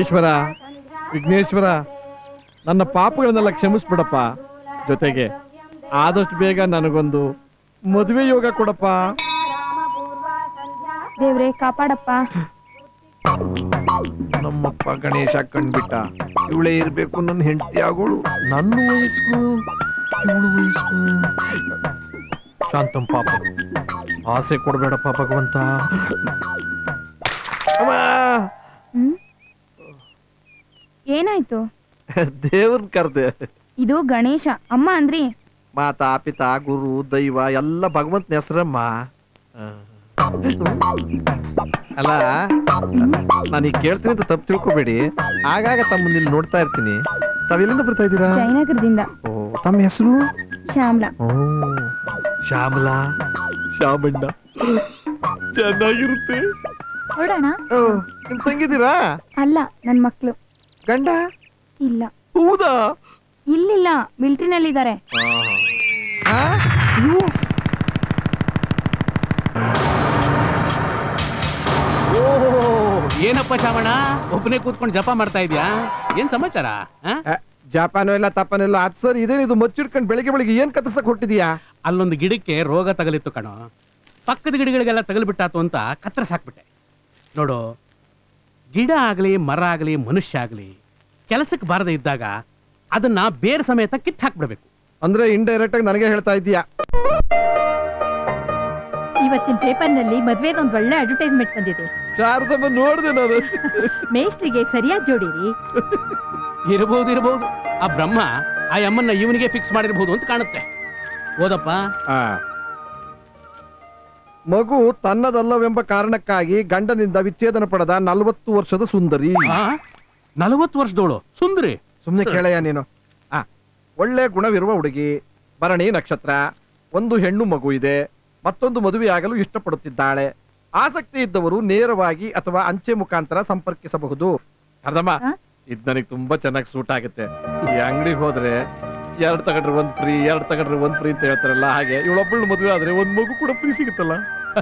ಈಶ್ವರ, ವಿಘ್ನೇಶ್ವರ, ನನ್ನ ಪಾಪಗಳನ್ನೆಲ್ಲ ಕ್ಷಮಿಸ್ಬಿಡಪ್ಪ. ಜೊತೆಗೆ ಆದಷ್ಟು ಬೇಗ ನನಗೊಂದು ಮದುವೆ ಯೋಗ ಕೊಡಪ್ಪ. ದೇವ್ರೆ ಕಾಪಾಡಪ್ಪ. ನಮ್ಮಪ್ಪ ಗಣೇಶ ಕಂಡ್ಬಿಟ್ಟ. ಇವಳೇ ಇರ್ಬೇಕು ನನ್ನ ಹೆಂಡತಿ ಆಗೋಳು. ನನ್ನ ವಯಸ್ಸು ಇವಳು ವಯಸ್ಸು. ಶಾಂತಂ ಪಾಪ, ಆಸೆ ಕೊಡ್ಬೇಡಪ್ಪ ಭಗವಂತ. ಏನಾಯ್ತು? ದೇವ್ರನ್ ಕರ್ದೆ. ಇದು ಗಣೇಶ ಅಮ್ಮ ಅಂದ್ರಿ. ಮಾತಾ ಪಿತಾ ಗುರು ದೈವ ಎಲ್ಲ ಭಗವಂತನ ಹೆಸರಮ್ಮ. ಅಲ್ಲ, ನಾನೀಗ ಕೇಳ್ತೀನಿ ಅಂತ ತಪ್ಪು ತಿಳ್ಕೊಬೇಡಿ. ಆಗಾಗ ತಮ್ಮ ಇಲ್ಲಿ ನೋಡ್ತಾ ಇರ್ತೀನಿ. ತಾವೆಲ್ಲಿಂದ ಬರ್ತಾ ಇದ್ದೀರಾ? ಜಯನಗರದಿಂದ. ಓ, ತಮ್ಮ ಹೆಸರು? ಶ್ಯಾಮ್ಲಾ. ಓ, ಶ್ಯಾಮಲಾ, ಶ್ಯಾಮಣ್ಣ. ಚೆನ್ನಾಗಿರುತ್ತೆ. ನೋಡೋಣ. ನಿಮ್ ತಂಗಿದ್ದೀರಾ? ಅಲ್ಲ, ನನ್ ಮಕ್ಳು. ಗಂಡ ಇಲ್ಲ. ಹೌದಾ? ಇಲ್ಲಿಲ್ಲ, ಮಿಲಿಟರಿನಲ್ಲಿದ್ದಾರೆ. ಏನಪ್ಪ ಶ್ಯಾಮಣ್ಣ, ಒಬ್ಬನೇ ಕೂತ್ಕೊಂಡು ಜಪ ಮಾಡ್ತಾ ಇದ್ಯಾ? ಏನ್ ಸಮಾಚಾರ? ಜಪಾನೋ ಇಲ್ಲ ತಪ್ಪನೋ ಇಲ್ಲ. ಅದ್ ಸರ್, ಇದೇನಿದು ಮಚ್ಚಿಡ್ಕೊಂಡು ಬೆಳಿಗ್ಗೆ ಬೆಳಿಗ್ಗೆ ಏನ್ ಕತ್ತರ್ಸಕ್ ಹೊಟ್ಟಿದ್ಯಾ? ಅಲ್ಲೊಂದು ಗಿಡಕ್ಕೆ ರೋಗ ತಗಲಿತ್ತು ಕಣೋ. ಪಕ್ಕದ ಗಿಡಗಳಿಗೆಲ್ಲ ತಗಲ್ಬಿಟ್ಟಾತು ಅಂತ ಕತ್ತರಿಸಿ ಹಾಕ್ಬಿಟ್ಟೆ. ನೋಡು, ಗಿಡ ಆಗ್ಲಿ ಮರ ಆಗ್ಲಿ ಮನುಷ್ಯ ಆಗ್ಲಿ ಕೆಲಸಕ್ಕೆ ಬಾರದೇ ಇದ್ದಾಗ ಅದನ್ನ ಬೇರೆ ಸಮೇತ ಕಿತ್ತು ಹಾಕ್ಬಿಡ್ಬೇಕು. ಅಂದ್ರೆ ಇಂಡೈರೆಕ್ಟ್ ಆಗಿ ನನಗೆ ಹೇಳ್ತಾ ಇದೀಯಾ? ಇವತ್ತಿನ ಪೇಪರ್ ನಲ್ಲಿ ಮದ್ವೆದೊಂದು ಒಳ್ಳೆ ಅಡ್ವರ್ಟೈಸ್ಮೆಂಟ್ ಬಂದಿದೆ. ಶಾರದಮ್ಮ ನೋಡ್ದೆ ನಾನು. ಮೇಸ್ಟ್ರಿಗೆ ಸರಿಯಾಗಿ ಜೋಡಿರಿ. ಇರಬಹುದು. ಆ ಬ್ರಹ್ಮ ಆ ಅಮ್ಮನ್ನ ಇವನಿಗೆ ಫಿಕ್ಸ್ ಮಾಡಿರಬಹುದು ಅಂತ ಕಾಣುತ್ತೆ. ಓದಪ್ಪ. ಮಗು ತನ್ನದಲ್ಲವೆಂಬ ಕಾರಣಕ್ಕಾಗಿ ಗಂಡನಿಂದ ವಿಚ್ಛೇದನ ಪಡೆದ 40 ವರ್ಷದ ಸುಂದರಿ. 40 ವರ್ಷದೋಳು ಸುಂದರಿ? ಸುಮ್ನೆ ಕೇಳಯ್ಯ ನೀನು. ಒಳ್ಳೆ ಗುಣವಿರುವ ಹುಡುಗಿ, ಭರಣಿ ನಕ್ಷತ್ರ, ಒಂದು ಹೆಣ್ಣು ಮಗು ಇದೆ, ಮತ್ತೊಂದು ಮದುವೆಯಾಗಲು ಇಷ್ಟಪಡುತ್ತಿದ್ದಾಳೆ. ಆಸಕ್ತಿ ಇದ್ದವರು ನೇರವಾಗಿ ಅಥವಾ ಅಂಚೆ ಮುಖಾಂತರ ಸಂಪರ್ಕಿಸಬಹುದು. ಅರ್ಧಮ್ಮ, ಇದ್ ನನಗೆ ತುಂಬಾ ಚೆನ್ನಾಗಿ ಸೂಟ್ ಆಗುತ್ತೆ. ಈ ಅಂಗಡಿಗೆ ಹೋದ್ರೆ 2 ತಗೊಂಡ್ರೆ 1 ಫ್ರೀ, 2 ತಗೊಂಡ್ರೆ 1 ಫ್ರೀ ಅಂತ ಹೇಳ್ತಾರಲ್ಲ, ಹಾಗೆ ಇವಳೊಬ್ಬಳು ಮದುವೆ ಆದ್ರೆ 1 ಮಗು ಕೂಡ ಫ್ರೀ ಸಿಗುತ್ತಲ್ಲ.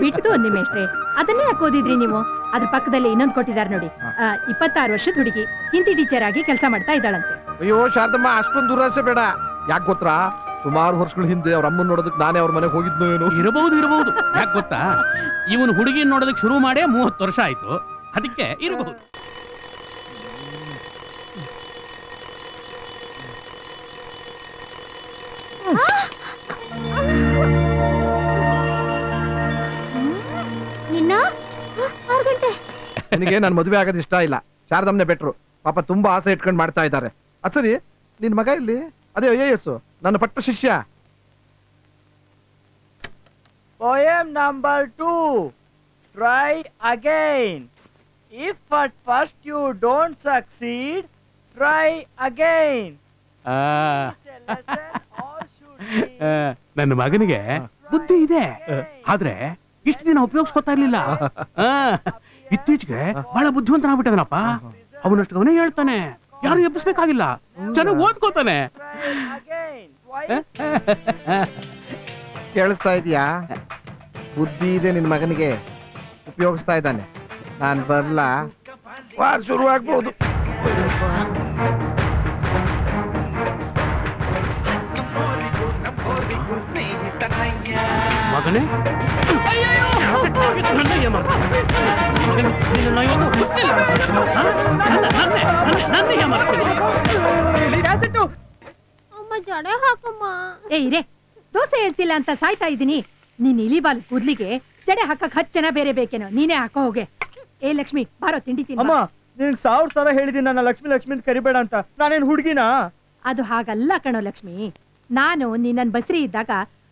ಬಿಟ್ಟು ಒಂದ್ ನಿಮೇಶ್ರೆ, ಅದನ್ನೇ ಹಾಕೋದಿದ್ರಿ ನೀವು. ಅದ್ರ ಪಕ್ಕದಲ್ಲಿ ಇನ್ನೊಂದು ಕೊಟ್ಟಿದ್ದಾರೆ ನೋಡಿ. 26 ವರ್ಷದ ಹುಡುಗಿ, ಹಿಂದಿ ಟೀಚರ್ ಆಗಿ ಕೆಲಸ ಮಾಡ್ತಾ ಇದ್ದಾಳಂತೆ. ಅಯ್ಯೋ ಶಾರದಮ್ಮ, ಅಷ್ಟೊಂದು ದುರಾಸೆ ಬೇಡ. ಯಾಕೆ ಗೊತ್ತಾ, ಸುಮಾರು ವರ್ಷಗಳ ಹಿಂದೆ ಅವ್ರ ಅಮ್ಮನ್ ನೋಡೋದಕ್ಕೆ ನಾನೇ ಅವ್ರ ಮನೆಗೆ ಹೋಗಿದ್ನೋ ಏನೋ. ಇರಬಹುದು. ಯಾಕೆ ಗೊತ್ತಾ, ಇವನು ಹುಡುಗಿ ನೋಡೋದಕ್ಕೆ ಶುರು ಮಾಡೇ 30 ವರ್ಷ ಆಯ್ತು. ಅದಕ್ಕೆ ಇರಬಹುದು. ನಿನಗೆ ನಾನು ಮದುವೆ ಆಗೋದು ಇಷ್ಟ ಇಲ್ಲ. ಶಾರದಮ್ಮನೆ ಬೆಟ್ರು. ಪಾಪ ತುಂಬಾ ಆಸೆ ಇಟ್ಕೊಂಡು ಮಾಡ್ತಾ ಇದ್ದಾರೆ. ಅದ್ ಸರಿ, ನಿನ್ ಮಗ ಇಲ್ಲಿ? ಅದೇ IAS ನನ್ನ ಪಟ್ಟ ಶಿಷ್ಯ. Poem number 2. Try again. If at first you don't succeed, try again. ನನ್ನ ಮಗನಿಗೆ ಬುದ್ಧಿ ಇದೆ, ಆದ್ರೆ ಇಷ್ಟು ದಿನ ಉಪಯೋಗಿಸ್ಕೊತಾ ಇರ್ಲಿಲ್ಲ. ಇತ್ತೀಚೆಗೆ ಬಹಳ ಬುದ್ಧಿವಂತನಾಗ್ಬಿಟ್ಟದನಪ್ಪ. ಅವನಷ್ಟು ಅವನೇ ಹೇಳ್ತಾನೆ, ಯಾರು ಎಬ್ಬಿಸ್ಬೇಕಾಗಿಲ್ಲ, ಚೆನ್ನಾಗಿ ಓದ್ಕೋತಾನೆ. ಕೇಳಿಸ್ತಾ ಇದೀಯಾ? ಬುದ್ಧಿ ಇದೆ ನಿನ್ ಮಗನಿಗೆ, ಉಪಯೋಗಿಸ್ತಾ ಇದ್ದಾನೆ. ನಾನ್ ಬರ್ಲಾ? ಶುರು ಆಗ್ಬಹುದು. ಮಗನೇ, ಏ ದೋಸೆ ಹೇಳ್ತಿಲ್ಲ ಅಂತ ಸಾಯ್ತಾ ಇದ್ದೀನಿ. ನೀನ್ ಇಲಿಬಾಲ್ ಕೂದ್ಲಿಗೆ ಜಡೆ ಹಾಕಕ್ 10 ಜನ ಬೇರೆ ಬೇಕೇನೋ, ನೀನೇ ಹಾಕೋ ಹೋಗೆ. ಏ ಲಕ್ಷ್ಮಿ, ಬಾರೋ ತಿಂಡಿ ತಿನ್ನ. ಅಮ್ಮ, ನಿನ್ 1000 ಸಲ ಹೇಳಿದೀನಿ ನನ್ನ ಲಕ್ಷ್ಮಿ ಅಂತ ಕರಿಬೇಡ ಅಂತ. ನಾನೇನ್ ಹುಡುಗಿನಾ? ಅದು ಹಾಗಲ್ಲ ಕಣೋ ಲಕ್ಷ್ಮಿ. ನಾನು ನೀನನ್ ಬಸ್ರಿ ಇದ್ದಾಗ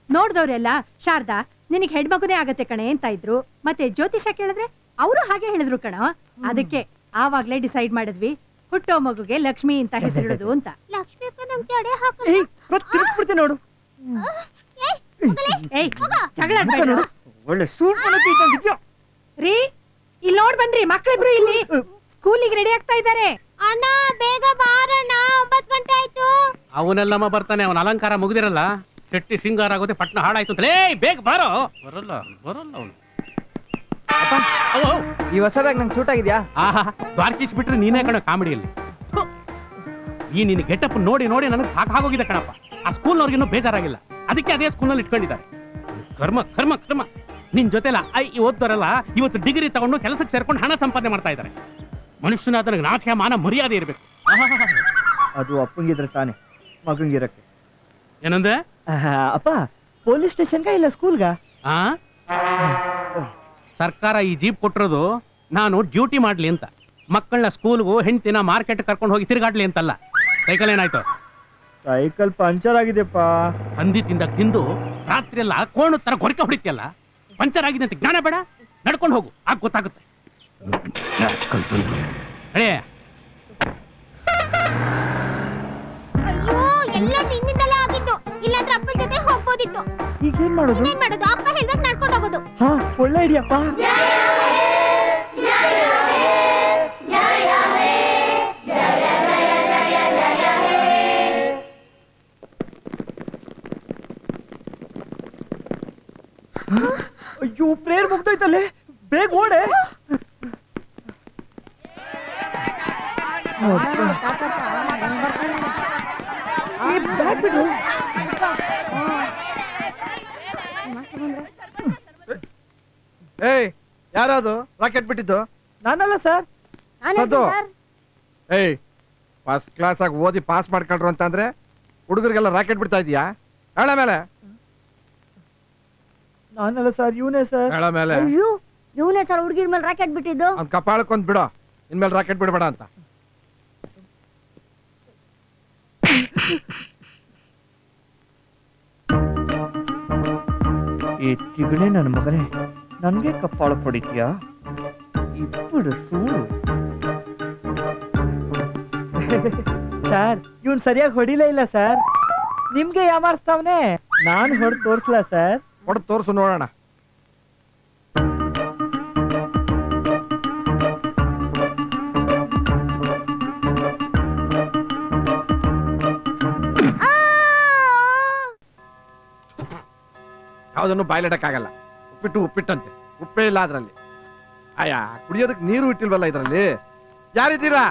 ನೋಡ್ದವ್ರೆಲ್ಲ ಶಾರದಾ ನಿನಗ್ ಹೆಣ್ಮಗುನೇ ಆಗತ್ತೆ ಕಣೆ ಅಂತ ಇದ್ರು. ಮತ್ತೆ ಜ್ಯೋತಿಷ ಕೇಳಿದ್ರೆ ಅವರು ಹಾಗೆ ಹೇಳಿದ್ರು ಕಣೋ. ಅದಕ್ಕೆ ಆವಾಗ್ಲೇ ಡಿಸೈಡ್ ಮಾಡಿದ್ವಿ, ಹುಟ್ಟೋ ಮಗುಗೆ ಲಕ್ಷ್ಮಿ ಅಂತ ಹೆಸರಿಡೋದು ಅಂತ. ಲಕ್ಷ್ಮಿ ನಮ್ಗೆ ನೋಡು. ಏಯ್, ಜಗಳ ಒಳ್ಳೆ ಸೂಟ್ ರೀ, ಇಲ್ಲಿ ನೋಡ್ ಬನ್ರಿ, ಮಕ್ಳಿಬ್ರು ಇಲ್ಲಿ ಸ್ಕೂಲಿಗೆ ರೆಡಿ ಆಗ್ತಾ ಇದ್ದಾರೆ. ಅಣ್ಣ ಬೇಗ ಬಾರಣ್ಣ, 9 ಗಂಟೆ ಆಯ್ತು. ಅವನೆಲ್ಲಮ್ಮ ಬರ್ತಾನೆ, ಅವನ ಅಲಂಕಾರ ಮುಗಿದಿರಲ್ಲ. ಶೆಟ್ಟಿ ಸಿಂಗಾರ ಆಗೋದೆ, ಪಟ್ನ ಹಾಳಾಯ್ತು. ಬೇಗ ಬಾರೋ. ಬರಲ್ಲ ಅವನು. ಓ ಈ ಹೊಸ ಬ್ಯಾಗ್ ನಂಗೆ ಸೂಟ್ ಆಗಿದ್ಯಾ? ಆಹಾ ದ್ವಾರಕೀಶ್ ಬಿಟ್ರೆ ನೀನೇ ಕಣ ಕಾಮಿಡಿಯಲ್ಲಿ. ಈ ನಿನ್ನ ಗೆಟಪ್ ನೋಡಿ ನೋಡಿ ನನಗೆ ಸಾಕಾಗೋಗಿದೆ ಕಣಪ್ಪ. ಆ ಸ್ಕೂಲ್ನವ್ರಿಗಿನ್ನೂ ಬೇಜಾರಾಗಿಲ್ಲ, ಅದಕ್ಕೆ ಅದೇ ಸ್ಕೂಲ್ನಲ್ಲಿ ಇಟ್ಕೊಂಡಿದ್ದಾರೆ. ಕರ್ಮ ಕರ್ಮ ಕರ್ಮ. ನಿನ್ ಜೊತೆಲ್ಲ ಓದ್ತಾರಲ್ಲ ಇವತ್ತು ಡಿಗ್ರಿ ತಗೊಂಡು ಕೆಲಸಕ್ಕೆ ಸೇರ್ಕೊಂಡು ಹಣ ಸಂಪಾದನೆ ಮಾಡ್ತಾ ಇದ್ದಾರೆ. ಮನುಷ್ಯನಾದ ನನಗೆ ನಾಚಿಕೆ ಮಾನ ಮರ್ಯಾದೆ ಇರಬೇಕು. ಅದು ಅಪ್ಪಂಗಿದ್ರೆ ತಾನೆ ಮಗಂಗಿರಕ್ಕೆ. ಏನಂದೆ? ಅಪ್ಪ ಪೊಲೀಸ್ ಸ್ಟೇಷನ್ಗ ಇಲ್ಲ ಸ್ಕೂಲ್ಗ? ಆ ಸರ್ಕಾರ ಈ ಜೀಪ್ ಕೊಟ್ಟಿರೋದು ನಾನು ಡ್ಯೂಟಿ ಮಾಡ್ಲಿ ಅಂತ, ಮಕ್ಕಳನ್ನ ಸ್ಕೂಲ್ಗೂ ಹೆಂಡ್ತಿನ ಮಾರ್ಕೆಟ್ ಕರ್ಕೊಂಡು ಹೋಗಿ ತಿರುಗಾಡ್ಲಿ ಅಂತಲ್ಲ. ಸೈಕಲ್ ಏನಾಯ್ತು? ಸೈಕಲ್ ಪಂಚರ್ ಆಗಿದೆಪ್ಪ. ಹಂದಿ ತಿಂದು ರಾತ್ರಿ ಎಲ್ಲ ಕೋಣದ ತರ ಗೊರಕೆ ಹೊಡಿತಿಯಲ್ಲ, ಪಂಚರ್ ಆಗಿದೆ ಅಂತ ಜ್ಞಾನ ಬೇಡ? ನಡ್ಕೊಂಡು ಹೋಗು, ಆಗ ಗೊತ್ತಾಗುತ್ತೆ. ಅಯ್ಯೋ ಎಲ್ಲ ನಿನ್ನಿಂದಲೇ ಆಗಿತ್ತು, ಇಲ್ಲಾಂದ್ರೆ ಅಪ್ಪನ ಜೊತೆ ಹೋಗ್ಬೋದಿತ್ತು. ಈಗೇನ್ ಮಾಡೋದು? ಏನ್ ಮಾಡೋದು? ಅಪ್ಪ ಹೇಳ್ದಾಗ ನಡ್ಕೊಂಡು ಹೋಗೋದು. ಹಾ ಒಳ್ಳೆ ಐಡಿಯಪ್ಪ. ಅಯ್ಯೋ ಪ್ರೇಯರ್ ಮುಗ್ದೋಯ್ತಲ್ಲೇ, ಬೇಗ ಓಡೆ. ಏಯ್ ಯಾರದು ರಾಕೆಟ್ ಬಿಟ್ಟಿದ್ದು? ನಾನಲ್ಲ ಸರ್. ಅದು ಏಯ್ ಫಸ್ಟ್ ಕ್ಲಾಸ್ ಆಗಿ ಓದಿ ಪಾಸ್ ಮಾಡ್ಕೊಂಡ್ರು ಅಂತಂದ್ರೆ ಹುಡುಗರಿಗೆಲ್ಲ ರಾಕೆಟ್ ಬಿಡ್ತಾ ಇದೀಯಾ? ಹೇಳ ಮೇಲೆ ನಾನಲ್ಲ ಸರ್, ಇವನೇ ಸರ್. ಹೇಳ ಮೇಲೆ ಅಯ್ಯೋ ಇವನೇ ಸರ್ ಹುಡುಗಿರ ಮೇಲೆ ರಾಕೆಟ್ ಬಿಟ್ಟಿದ್ದು. ಅವ್ನ್ ಕಪಾಳಕ್ಕೊಂದ್ ಬಿಡೋ, ಇನ್ಮೇಲೆ ರಾಕೆಟ್ ಬಿಡಬೇಡ ಅಂತ. ಈ ತಿಗಣೆ ನನ್ನ ಮಗನೇ, ನನ್ಗೆ ಕಪ್ಪಾಳ ಹೊಡಿತೀಯಾ? ಇಬ್ಬರು ಸೂರು. ಸರ್ ಇವನ್ ಸರಿಯಾಗಿ ಹೊಡಿಲೇ ಇಲ್ಲ ಸರ್, ನಿಮ್ಗೆ ಯಾಮಾರಿಸ್ತಾವನೆ. ನಾನು ಹೊಡೆದು ತೋರ್ಸ್ಲಾ ಸರ್? ಹೊಡೆದು ತೋರ್ಸು ನೋಡೋಣ. ಯಾವುದನ್ನು ಬಾಯ್ಲಿಡಕ್ಕಾಗಲ್ಲ. ಉಪ್ಪಿಟ್ಟಂತೆ, ಉಪ್ಪೇ ಇಲ್ಲ ಅದ್ರಲ್ಲಿ. ಅಯ್ಯ ಕುಡಿಯೋದಕ್ಕೆ ನೀರು ಇಟ್ಟಿಲ್ವಲ್ಲ ಇದ್ರಲ್ಲಿ. ಯಾರಿದ್ದೀರಾ?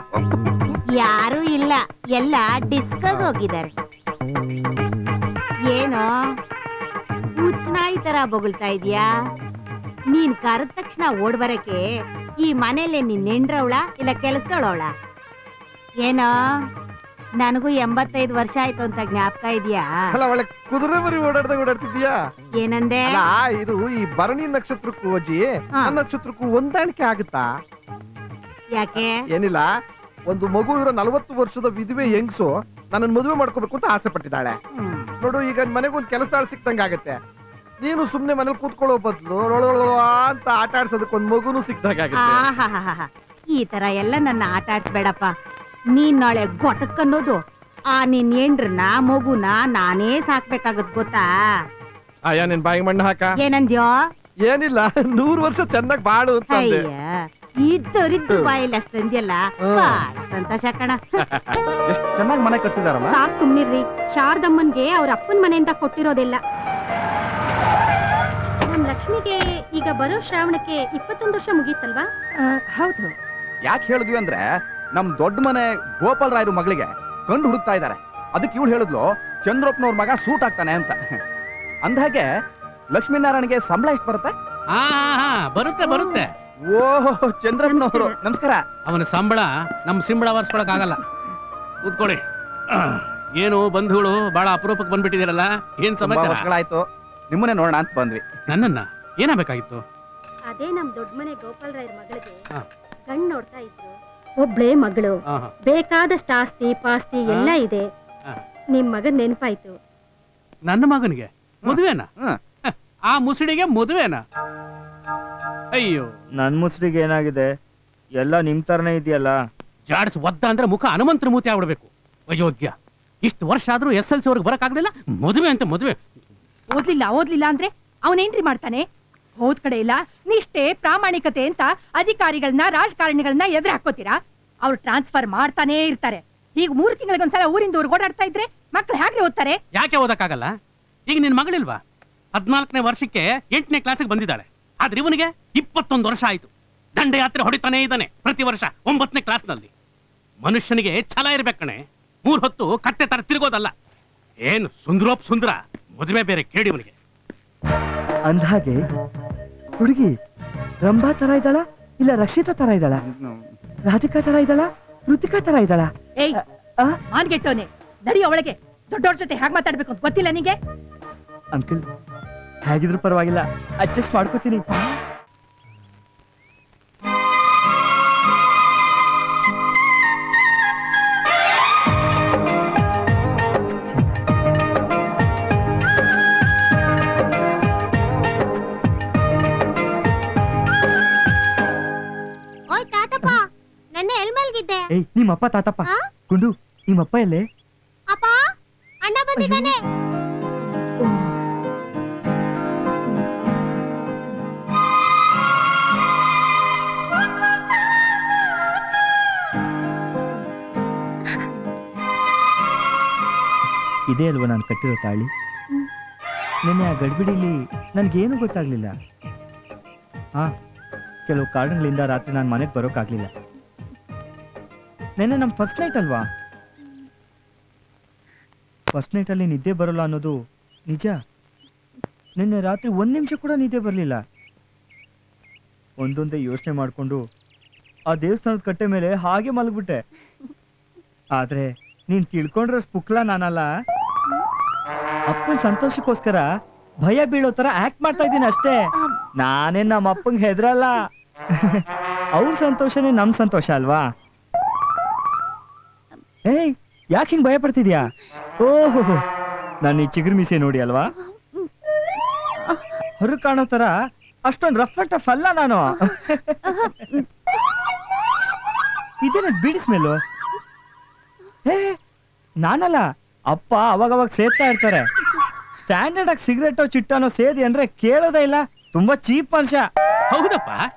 ಯಾರು ಇಲ್ಲ, ಎಲ್ಲ ಡಿಸ್ಕಗ್ ಹೋಗಿದ್ದಾರೆ. ಏನೋ ಹುಚ್ಚನಾಯಿ ತರ ಬೊಗಳ್ತಾ ಇದೀಯಾ? ನೀನ್ ಕರೆದ ತಕ್ಷಣ ಓಡ್ ಬರಕ್ಕೆ ಈ ಮನೇಲಿ ನಿನ್ ಹೆಂಡ್ರವಳ ಇಲ್ಲ ಕೆಲಸದವಳ? ಏನೋ ನನಗೂ 85 ವರ್ಷ ಆಯ್ತು ಅಂತ ಜ್ಞಾಪಕ ಇದೆಯಾ? ಅಲ್ಲ ಒಳ್ಳೆ ಕುದುರೆ ಮರಿ ಓಡಾಡ್ತಿದ್ಯಾ? ಏನಂದೆ? ಅಲ್ಲ ಇದು ಈ ಭರಣಿ ನಕ್ಷತ್ರಕ್ಕೂ ಅಜ್ಜಿ ಆ ನಕ್ಷತ್ರಕ್ಕೂ ಹೊಂದಾಣಿಕೆ ಆಗುತ್ತಾ? ಯಾಕೆ? ಏನಿಲ್ಲ, ಒಂದು ಮಗು ಇರೋ 40 ವರ್ಷದ ವಿಧವೆ ಹೆಂಗ್ಸು ನನ್ನ ಮದುವೆ ಮಾಡ್ಕೋಬೇಕು ಅಂತ ಆಸೆ ಪಟ್ಟಿದ್ದಾಳೆ. ನೋಡು ಈಗ ಮನೆಗೊಂದು ಕೆಲಸದಾಳ ಸಿಕ್ತಂಗ ಆಗತ್ತೆ. ನೀನು ಸುಮ್ನೆ ಮನೇಲಿ ಕೂತ್ಕೊಳ್ಳೋ ಬದ್ಲು ಅಂತ ಆಟ ಆಡ್ಸೋದಕ್ಕೆ ಒಂದ್ ಮಗುನು ಸಿಕ್ದಾಗ ಆಹಾಹಾಹಾ, ಈ ತರ ಎಲ್ಲ ನನ್ನ ಆಟ ಆಡ್ಸ್ಬೇಡಪ್ಪ. ನೀನ್ ನಾಳೆ ಗೊಟಕ್ ಅನ್ನೋದು ಆ ನಿನ್ ಹೆಂಡ್ರನ್ನ ಮಗುನ ನಾನೇ ಸಾಕ್ಬೇಕಾಗತ್ ಗೊತ್ತಾ? ಅಯ್ಯ ನಿನ್ ಬಾಯಿ ಮಣ್ಣು ಹಾಕ. ಏನಂದ್ಯೋ? ಏನಿಲ್ಲ, 100 ವರ್ಷ ಚೆನ್ನಾಗ್ ಬಾಳು ಅಂತ ಅಂದೆ. ಇದ್ದರಿದ್ದು ಬಾಯಲ್ಲಿ ಅಷ್ಟಂದ್ಯಲ್ಲ, ಬಾಳ ಸಂತೋಷ ಕಣ. ಎಷ್ಟ್ ಚೆನ್ನಾಗಿ ಮನೆ ಕಟ್ಸಿದಾರಮ್ಮ. ಸಾಕ್ ಸುಮ್ನಿರ್ರಿ, ಶಾರದಮ್ಮನ್ಗೆ ಅವ್ರ ಅಪ್ಪನ ಮನೆಯಿಂದ ಕೊಟ್ಟಿರೋದಿಲ್ಲ. ನಮ್ ಲಕ್ಷ್ಮಿಗೆ ಈಗ ಬರೋ ಶ್ರಾವಣಕ್ಕೆ 21 ವರ್ಷ ಮುಗೀತಲ್ವಾ? ಹೌದು. ಯಾಕೆ ಹೇಳಿದ್ವಿ ಅಂದ್ರೆ ನಮ್ ದೊಡ್ಡ ಮನೆ ಗೋಪಾಲ್ ರಾಯರು ಮಗಳಿಗೆ ಕಂಡು ಹುಡುಕ್ತಾ ಇದ್ದಾರೆ. ಅದಕ್ಕೆ ಇವಳು ಹೇಳಿದ್ಲು ಚಂದ್ರಪ್ಪನವ್ರ ಮಗ ಸೂಟ್ ಆಗ್ತಾನೆ ಅಂತ. ಅಂದ್ಹಾಗೆ ಲಕ್ಷ್ಮೀನಾರಾಯಣಗೆ ಸಂಬಳ ಎಷ್ಟು ಬರುತ್ತೆ? ಬರುತ್ತೆ ಬರುತ್ತೆ. ಓಹೋ ಚಂದ್ರಪ್ಪನವರು ನಮಸ್ಕಾರ. ಅವನ ಸಂಬಳ ನಮ್ ಸಿಂಬಳ ವರ್ಸ್ಕೊಳಕ್ ಆಗಲ್ಲ. ಕೂತ್ಕೊಳ್ಳಿ. ಏನು ಬಂಧುಗಳು ಬಹಳ ಅಪರೂಪಕ್ಕೆ ಬಂದ್ಬಿಟ್ಟಿದ್ದೀರಲ್ಲ, ಏನ್ ಸಮಾಚಾರ? ವರ್ಷಗಳಾಯ್ತು, ನಿಮ್ಮನ್ನೇ ನೋಡೋಣ ಅಂತ ಬಂದ್ವಿ. ನನ್ನನ್ನ ಏನಾಗಬೇಕಾಗಿತ್ತು? ಅದೇ ನಮ್ ದೊಡ್ಡ ಮನೆ ಗೋಪಾಲ್ ರಾಯರ್ ಮಗಳಿಗೆ ಕಣ್ ನೋಡ್ತಾ ಇದ್ರು. ಒಬ್ಳೆ ಮಗಳು, ಬೇಕಾದಷ್ಟು ಆಸ್ತಿ ಪಾಸ್ತಿ ಎಲ್ಲ ಇದೆ. ನಿಮ್ ಮಗನ್ ನೆನಪಾಯ್ತು. ನನ್ನ ಮಗನಿಗೆ ಮದುವೆನಾ? ಆ ಮುಸುಡಿಗೆ ಮದುವೆನಾ? ಅಯ್ಯೋ ನನ್ ಮುಸ್ರಿಗೆ ಏನಾಗಿದೆ? ಎಲ್ಲ ನಿಮ್ ತರನೇ ಇದೆಯಲ್ಲ. ಜಾಡ್ಸ್ ಒದ್ದ ಅಂದ್ರೆ ಮುಖ ಹನುಮಂತರ ಮೂತಿ ಆಗ್ಬಿಡ್ಬೇಕು. ಅಯೋಗ್ಯ, ಇಷ್ಟು ವರ್ಷ ಆದ್ರೂ SLC ವರ್ಗ ಬರಕ್ ಆಗ್ಲಿಲ್ಲ, ಮದುವೆ ಅಂತ ಮದುವೆ. ಓದ್ಲಿಲ್ಲ ಅಂದ್ರೆ ಅವನೇನ್ರಿ ಮಾಡ್ತಾನೆ? ಹೋದ್ ಕಡೆ ಇಲ್ಲ ನಿಷ್ಠೆ ಪ್ರಾಮಾಣಿಕತೆ ಅಂತ ಅಧಿಕಾರಿಗಳನ್ನ ರಾಜಕಾರಣಿಗಳನ್ನ ಎದುರು ಹಾಕೋತೀರಾ? ಅವ್ರು ಟ್ರಾನ್ಸ್ಫರ್ ಮಾಡ್ತಾನೆ ಇರ್ತಾರೆ. ಈಗ 3 ತಿಂಗಳಿಗೊಂದ್ಸಲ ಊರಿಂದ ಊರಿಗೆ ಓಡಾಡ್ತಾ ಇದ್ರೆ ಮಕ್ಳು ಹೇಗೆ ಓದ್ತಾರೆ? ಯಾಕೆ ಓದಕ್ಕಾಗಲ್ಲ? ಈಗ ನಿನ್ ಮಗಳಿಲ್ವಾ? 14ನೇ ವರ್ಷಕ್ಕೆ 8ನೇ ಕ್ಲಾಸಿಗೆ ಬಂದಿದ್ದಾಳೆ. ಆದ್ರೆ ಇವನಿಗೆ 21 ವರ್ಷ ಆಯ್ತು. ದಂಡಯಾತ್ರೆ ಹೊಡಿತಾನೇ ಇದ್ದಾನೆ ಪ್ರತಿ ವರ್ಷ 9ನೇ ಕ್ಲಾಸ್ನಲ್ಲಿ. ಮನುಷ್ಯನಿಗೆ ಛಲ ಇರ್ಬೇಕಣೆ, 3 ಹೊತ್ತು ಕತ್ತೆ ತರ ತಿರುಗೋದಲ್ಲ. ಏನು ಸುಂದರ ಮದುವೆ ಬೇರೆ ಕೇಳಿ ಇವನಿಗೆ. ಅಂದ್ಹಾಗೆ ಹುಡುಗಿ ರಂಭಾ ತರ ಇದ್ದಾಳ, ಇಲ್ಲ ರಕ್ಷಿತಾ ತರ ಇದ್ದಾಳ, ರಾಧಿಕಾ ತರ ಇದ್ದಾಳ, ಕೃತಿಕಾ ತರ ಇದ್ದಾಳ? ಏಯ್ ಮಾನ್ಗೆಟ್ಟವನೆ, ನಡಿ ಅವಳಿಗೆ. ದೊಡ್ಡವ್ರ ಜೊತೆ ಹೇಗ್ ಮಾತಾಡ್ಬೇಕು ಅಂತ ಗೊತ್ತಿಲ್ಲ ನಿಂಗೆ? ಅಂಕಲ್ ಹೇಗಿದ್ರು ಪರವಾಗಿಲ್ಲ, ಅಡ್ಜಸ್ಟ್ ಮಾಡ್ಕೋತೀನಿ. ಓಯ್ ತಾತಪ್ಪ, ನೆನ್ನೆ ಎಲ್ ಮಲ್ಗಿದ್ದೆ? ಏಯ್ ನಿಮ್ಮಪ್ಪ ತಾತಪ್ಪ ಗುಂಡು, ನಿಮ್ಮಪ್ಪ ಎಲ್ಲೇ? ಅಪ್ಪ, ಅಣ್ಣ ಬಂದಿದ್ದಾನೆ. ಇದೇ ಅಲ್ವಾ ನಾನು ಕಟ್ಟಿರೋ ತಾಳಿ? ನಿನ್ನೆ ಆ ಗಡ್ಬಿಡಿಲಿ ನನ್ಗೇನು ಗೊತ್ತಾಗ್ಲಿಲ್ಲ. ಕೆಲವು ಕಾರಣಗಳಿಂದ ರಾತ್ರಿ ನಾನು ಮನೆಗೆ ಬರೋಕ್ಕಾಗ್ಲಿಲ್ಲ. ನಿನ್ನೆ ನಮ್ಮ ಫಸ್ಟ್ ನೈಟ್ ಅಲ್ವಾ? ಫಸ್ಟ್ ನೈಟ್ ಅಲ್ಲಿ ನಿದ್ದೆ ಬರೋಲ್ಲ ಅನ್ನೋದು ನಿಜ. ನಿನ್ನೆ ರಾತ್ರಿ 1 ನಿಮಿಷ ಕೂಡ ನಿದ್ದೆ ಬರಲಿಲ್ಲ. ಒಂದೊಂದೇ ಯೋಚನೆ ಮಾಡಿಕೊಂಡು ಆ ದೇವಸ್ಥಾನದ ಕಟ್ಟೆ ಮೇಲೆ ಹಾಗೆ ಮಲಗ್ಬಿಟ್ಟೆ. ಆದ್ರೆ ನೀನ್ ತಿಳ್ಕೊಂಡ್ರಷ್ಟು ಪುಕ್ಲ ನಾನಲ್ಲ. ಅಪ್ಪನ ಸಂತೋಷಕ್ಕೋಸ್ಕರ ಭಯ ಬೀಳೋ ತರ ಆಕ್ಟ್ ಮಾಡ್ತಾ ಇದ್ದೀನಿ ಅಷ್ಟೇ. ನಾನೇನ್ ನಮ್ಮ ಅಪ್ಪಂಗೆ ಹೆದ್ರಲ್ಲ. ಅವ್ರ ಸಂತೋಷನೇ ನಮ್ ಸಂತೋಷ ಅಲ್ವಾ? ಏಯ್ ಯಾಕೆ ಹಿಂಗ್ ಭಯ ಪಡ್ತಿದ್ಯಾ? ಓಹೋ, ನಾನು ಈ ಚಿಗುರು ಮೀಸೆ ನೋಡಿ ಅಲ್ವಾ? ಹೊರಗೆ ಕಾಣೋ ತರ ಅಷ್ಟೊಂದು ರಫ್ ಅಂಡ್ ಟಫ್ ಅಲ್ಲ ನಾನು. ಇದೇನ ಬೀಡಿ ಸ್ಮೆಲ್ಲು? ಏ ನಾನಲ್ಲ, ಅಪ್ಪ ಅವಾಗವಾಗ ಸೇರ್ತಾ ಇರ್ತಾರೆ. ಸ್ಟ್ಯಾಂಡರ್ಡ್ ಆಗಿ ಸಿಗರೇಟೋ ಚಿಟ್ಟಾನೋ ಸೇದಿ ಅಂದ್ರೆ ಕೇಳೋದೇ ಇಲ್ಲ. ತುಂಬಾ ಚೀಪ್ ಮನುಷ್ಯ. ಹೌದಪ್ಪ,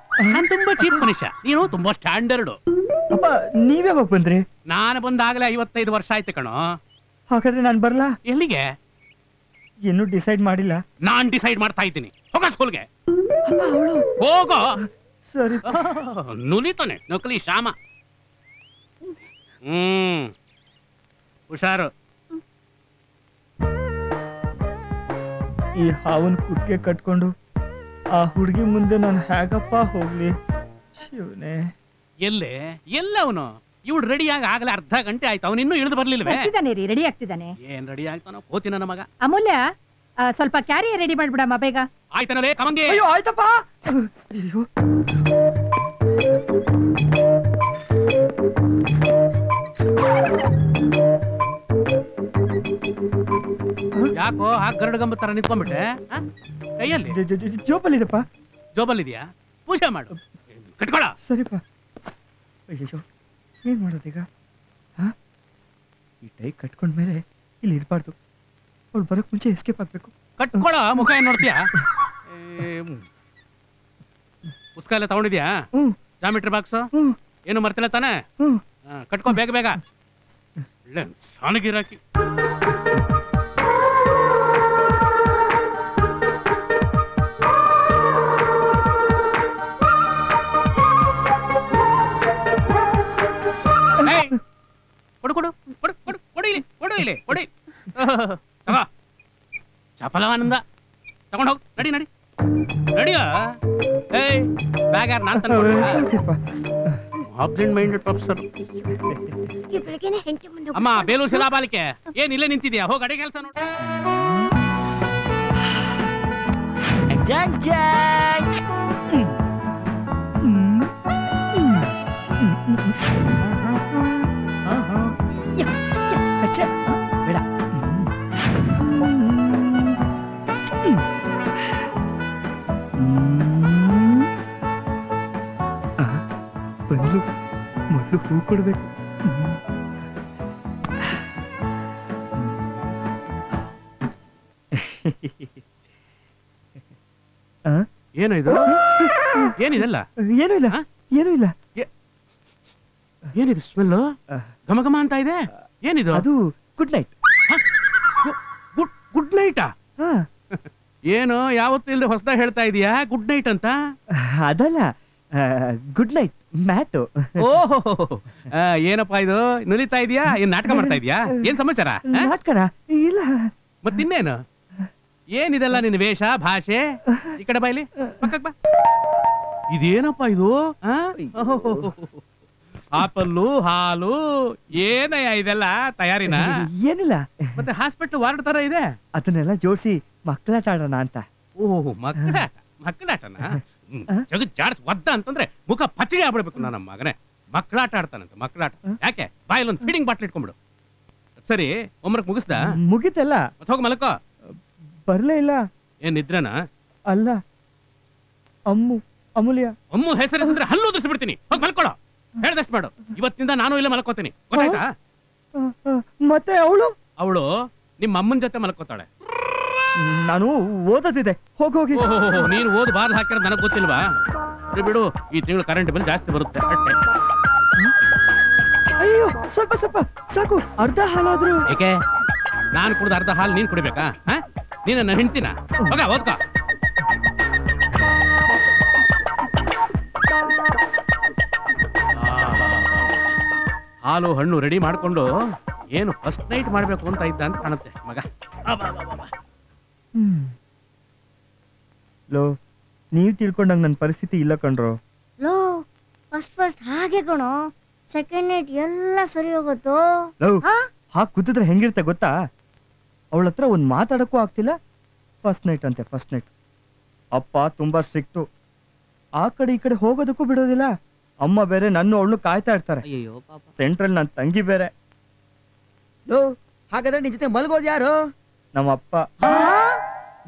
ನಾನ್ ತುಂಬಾ ಚೀಪ್ ಮನುಷ್ಯ, ನೀನು ತುಂಬಾ ಸ್ಟ್ಯಾಂಡರ್ಡ್. ಅಪ್ಪ ನೀವ್ಯಾವಾಗ ಬಂದ್ರಿ? ನಾನು ಬಂದಾಗಲೇ 55 ವರ್ಷ ಆಯ್ತು ಕಣೋ. ಹಾಗಾದ್ರೆ ನಾನ್ ಬರ್ಲಾ? ಎಲ್ಲಿಗೆ? ಇನ್ನೂ ಡಿಸೈಡ್ ಮಾಡಿಲ್ಲ. ನಾನ್ ಡಿಸೈಡ್ ಮಾಡ್ತಾ ಇದ್ದೀನಿ. ಹೋಗ ಸ್ಕೂಲ್ಗೆ ಹೋಗೋ. ಸರಿ. ನುಲಿತಾನೆ ನಕಲಿ ಶ್ಯಾಮ. ಹುಷಾರು. ಈ ಹಾವನ್ ಕುತ್ತಿಗೆ ಕಟ್ಕೊಂಡು ಆ ಹುಡುಗಿ ಮುಂದೆ ನಾನು ಹೇಗಪ್ಪ ಹೋಗ್ಲಿ ಶಿವನೇ? ಎಲ್ಲೇ ಎಲ್ಲ ಅವನು? ಇವಳು ರೆಡಿ ಆಗಿ ಆಗಲೇ ಅರ್ಧ ಗಂಟೆ ಆಯ್ತು, ಅವನು ಇನ್ನೂ ಇಳಿದು ಬರ್ಲಿಲ್ವೇ? ಬರ್ತಿದ್ದಾನೆ ರೀ, ರೆಡಿ ಆಗ್ತಿದ್ದಾನೆ. ಏನ್ ರೆಡಿ ಆಗ್ತಾನೋ ಕೋತಿ ನನ್ನ ಮಗ. ಅಮೂಲ್ಯ, ಸ್ವಲ್ಪ ಕ್ಯಾರಿಯ ರೆಡಿ ಮಾಡ್ಬಿಡಮ್ಮ ಬೇಗ. ಆಯ್ತಾನಲ್ಲೇ ಕಮಂಗೆ. ಅಯ್ಯೋ ಆಯ್ತಪ್ಪ. ಅಯ್ಯೋ ಯಾಕೋ ಹಾಗೆ ಗರಡುಗಂಬ ತರ ನಿಂತ್ಕೊಂಡ್ಬಿಟ್ಟೆ? ಕೈಯಲ್ಲಿ ಜೋಬಲ್ಲಿದಪ್ಪ. ಜೋಬಲ್ಲಿದ್ಯಾ? ಪೂಜೆ ಮಾಡು, ಕಟ್ಕೊಳ. ಸರಿಪ್ಪ. ಅಯ್ಯೋ ಏನ್ ಮಾಡೋದೀಗ? ಈ ಟೈ ಕಟ್ಕೊಂಡ್ಮೇಲೆ ಇಲ್ಲಿ ಇರ್ಬಾರ್ದು. ಅವ್ಳು ಬರೋಕ್ ಮುಂಚೆ ಎಸ್ಕೇಪ್ ಆಗ್ಬೇಕು. ಕಟ್ಕೊಳ, ಮುಖ ಏನ್ ನೋಡ್ತೀಯಾ? ಪುಸ್ತಕ ಎಲ್ಲ ತಗೊಂಡಿದ್ಯಾ? ಜಾಮಿಟ್ರಿ ಬಾಕ್ಸ್ ಏನು ಮರ್ತಿಲ್ಲ ತಾನೆ? ಕಟ್ಕೊ ಬೇಗ ಬೇಗ. ಒಳ್ಳೆ ಸಾಣಗಿರಾಕಿ. ಕೊಡು ಕೊಡು ಕೊಡು ಕೊಡು ಕೊಡು ಇಲ್ಲಿ ಕೊಡು ಇಲ್ಲಿ ಕೊಡಿ. ತಗೋ ಚಪಲವಾನಂದ ತಗೊಂಡು ಹೋಗ್. ನಡಿ ನಡಿ ನಡಿಯೋ. ಏಯ್ ಬ್ಯಾಗ್ ಯಾರು? ನಾನು ತಂದು ಆಬ್ಸೆಂಟ್ ಮೈಂಡೆಡ್ ಪ್ರೊಫೆಸರ್. ಅಮ್ಮ ಬೇಲೂರು ಶಿಲಾಬಾಲಿಕೆ ಏನ್ ಇಲ್ಲೇ ನಿಂತಿದ್ಯಾ? ಹೋಗಿ ಅಡೆ ಕೆಲಸ ನೋಡು. ಬೇಡ. ಬಂದ್ಲು, ಮೊದಲು ಹೂ ಕೊಡ್ಬೇಕು. ಏನು ಇದು? ಏನಿದೆಲ್ಲ? ಏನೂ ಇಲ್ಲ, ಏನೂ ಇಲ್ಲ. ಏನಿದು ಸ್ಮೆಲ್ಲು? ಘಮ ಘಮ ಅಂತ ಇದೆ. ಏನಿದು? ಅದು ಗುಡ್ ನೈಟ್. ಗುಡ್ ನೈಟಾ? ಏನು ಯಾವತ್ತೂ ಇಲ್ಲದೆ ಹೊಸದಾಗಿ ಹೇಳ್ತಾ ಇದೀಯಾ ಗುಡ್ ನೈಟ್ ಅಂತ? ಅದಲ್ಲ, ಗುಡ್ ನೈಟ್ ಮ್ಯಾಟು. ಓಹೋ, ಏನಪ್ಪಾ ಇದು ನುಲಿತಾ ಇದೀಯಾ? ಏನ್ ನಾಟಕ ಮಾಡ್ತಾ ಇದೀಯಾ? ಏನ್ ಸಮಾಚಾರ? ನಾಟ್ಕರ ಇಲ್ಲ. ಮತ್ತಿನ್ನೇನು? ಏನಿದೆಲ್ಲ ನಿನ್ನ ವೇಷ ಭಾಷೆ? ಈ ಕಡೆ ಬಾಯ್ಲಿ, ಪಕ್ಕಕ್ ಬಾ. ಇದೇನಪ್ಪ ಇದು? ಆಪಲ್ಲು ಹಾಲು ಏನಯ್ಯ ಇದೆಲ್ಲ ತಯಾರಿನ? ಏನಿಲ್ಲ, ಮತ್ತೆ ಹಾಸ್ಪಿಟಲ್ ವಾರ್ಡ್ ತರ ಇದೆ. ಅದನ್ನೆಲ್ಲ ಜೋಡಿಸಿ ಮಕ್ಕಳಾಟ ಆಡೋಣ ಅಂತ. ಓಹ್, ಮಕ್ಕಳಾಟನ? ಜಗತ್ ಜಾಡ್ಸ್ ಒದ್ದ ಅಂತಂದ್ರೆ ಮುಖ ಪಚ್ಚಡಿ ಆಗ್ಬಿಡ್ಬೇಕು ನನ್ನ ಮಗನೇ. ಮಕ್ಕಳಾಟ ಆಡ್ತಾನಂತ, ಮಕ್ಕಳಾಟ. ಯಾಕೆ ಬಾಯಲ್ಲಿ ಒಂದು ಫೀಡಿಂಗ್ ಬಾಟ್ಲ್ ಇಟ್ಕೊಂಡ್ಬಿಡು. ಸರಿ, ಒಮ್ಮರಕ್ ಮುಗಿಸ್ದ? ಮುಗಿತಲ್ಲ. ಮತ್ತೆ ಹೋಗಿ ಮಲಕೋ. ಬರ್ಲೇ ಇಲ್ಲ. ಏನ್ ನಿದ್ರನ? ಅಲ್ಲ, ಅಮೂಲ್ಯ. ಅಮ್ಮು ಹೆಸರಿದ್ರೆ ಹಲ್ಲು ಉದುರಿಸ್ಬಿಡ್ತೀನಿ. ಹೋಗಿ ಮಲ್ಕೊಳ್ಳೋ. ಹೇಳ್ದಷ್ಟು ಮಾಡು. ಇವತ್ತಿನಿಂದ ನಾನು ಇಲ್ಲ ಮಲ್ಕೋತೀನಿ, ಗೊತ್ತಾಯ್ತಾ? ಮತ್ತೆ ಅವಳು ನಿಮ್ಮ ಅಮ್ಮನ ಜೊತೆ ಮಲ್ಕೋತಾಳೆ. ನಾನು ಓದೋದಿದೆ, ಹೋಗಿ. ನೀನು ಓದ್ ಬಾರ್ದು ಹಾಕಿರೋದು ನನಗೆ ಗೊತ್ತಿಲ್ವಾ? ಬಿಡು, ಈ ತಿಂಗಳು ಕರೆಂಟ್ ಬಿಲ್ ಜಾಸ್ತಿ ಬರುತ್ತೆ ಅಷ್ಟೇ. ಅಯ್ಯೋ, ಸ್ವಲ್ಪ ಸಾಕು, ಅರ್ಧ ಹಾಲಾದ್ರು. ಏಕೆ ನಾನು ಕುಡ್ದು ಅರ್ಧ ಹಾಲು ನೀನ್ ಕುಡಿಬೇಕಾ? ನೀನ ಹೆಂಡ್ತಿನ? ಹೋಗ ಓದ್ಕೋ. ಹಾಲು ಹಣ್ಣು ರೆಡಿ ಮಾಡ್ಕೊಂಡು ಏನು ಫಸ್ಟ್ ನೈಟ್ ಮಾಡ್ಬೇಕು ಅಂತ ಇದ್ದ ಅಂತ ಕಾಣುತ್ತೆ ಮಗ. ಲೋ, ನೀವ್ ತಿಳ್ಕೊಂಡಂಗ್ ನನ್ ಪರಿಸ್ಥಿತಿ ಇಲ್ಲ ಕಣ್ರೋ. ಲೋ, ಫಸ್ಟ್ ಹಾಗೆ ಕಣೋ, ಸೆಕೆಂಡ್ ನೈಟ್ ಎಲ್ಲ ಸರಿ ಹೋಗುತ್ತೋ. ಲೋ, ಹಾಗೆ ಕೂತಿದ್ರೆ ಹೆಂಗಿರುತ್ತೆ ಗೊತ್ತಾ? ಅವಳ ಹತ್ರ ಒಂದ್ ಮಾತಾಡಕ್ಕೂ ಆಗ್ತಿಲ್ಲ. ಫಸ್ಟ್ ನೈಟ್ ಅಂತೆ, ಫಸ್ಟ್ ನೈಟ್. ಅಪ್ಪ ತುಂಬಾ ಸ್ಟ್ರಿಕ್ಟು, ಆ ಕಡೆ ಈ ಕಡೆ ಹೋಗೋದಕ್ಕೂ ಬಿಡೋದಿಲ್ಲ. ಅಮ್ಮ ಬೇರೆ ನನ್ನ ಅವಳನ್ನು ಕಾಯ್ತಾ ಇರ್ತಾರೆ. ಸೆಂಟ್ರಲ್ ನನ್ ತಂಗಿ ಬೇರೆ. ಹಾಗಾದ್ರೆ ನಿನ್ ಜೊತೆ ಮಲ್ಗೋದ್ ಯಾರು? ನಮ್ಮಪ್ಪ.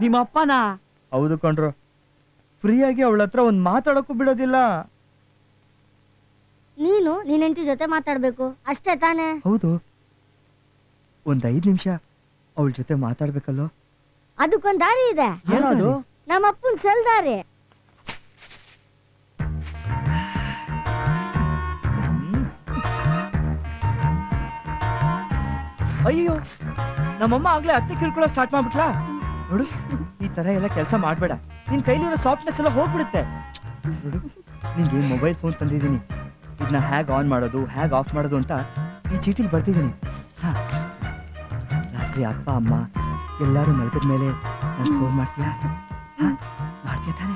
ನಿಮ್ಮ ಅಪ್ಪನಾ? ಹೌದು ಕಣ್ರು, ಫ್ರೀಯಾಗಿ ಅವಳ ಹತ್ರ ಒಂದ್ ಮಾತಾಡಕ್ಕೂ ಬಿಡೋದಿಲ್ಲ. ನೀನು ನಿನ್ ಹೆಂಡತಿ ಜೊತೆ ಮಾತಾಡ್ಬೇಕು ಅಷ್ಟೇ ತಾನೇ? ಹೌದು, ಒಂದ್ 5 ನಿಮಿಷ ಅವಳ ಜೊತೆ ಮಾತಾಡ್ಬೇಕಲ್ಲೋ. ಅದಕ್ಕೊಂದ್ ದಾರಿ ಇದೆ. ನಮ್ಮ ಅಪ್ಪನ್ ಸೆಲ್ ದಾರಿ. ಅಯ್ಯೋ, ನಮ್ಮಮ್ಮ ಆಗ್ಲೇ ಅತ್ತೆ ಕಿರ್ಕೊಳ್ಳೋ ಸ್ಟಾರ್ಟ್ ಮಾಡ್ಬಿಟ್ಲಾ? ನೋಡು, ಈ ತರ ಎಲ್ಲ ಕೆಲಸ ಮಾಡ್ಬೇಡ. ನಿನ್ ಕೈಲಿರೋ ಸಾಫ್ಟ್ನೆಸ್ ಎಲ್ಲ ಹೋಗ್ಬಿಡುತ್ತೆ. ನೋಡು, ನಿಂಗೆ ಮೊಬೈಲ್ ಫೋನ್ ತಂದಿದ್ದೀನಿ. ಇದನ್ನ ಹ್ಯಾಗ್ ಆನ್ ಮಾಡೋದು, ಹ್ಯಾಗ್ ಆಫ್ ಮಾಡೋದು ಅಂತ ಈ ಚೀಟಿಲಿ ಬರ್ತಿದ್ದೀನಿ. ರಾತ್ರಿ ಅಪ್ಪ ಅಮ್ಮ ಎಲ್ಲರೂ ಮಲಗಿದ ಮೇಲೆ ನಾನು ಫೋನ್ ಮಾಡ್ತೀಯಾ? ಮಾಡ್ತೀಯ ತಾನೆ?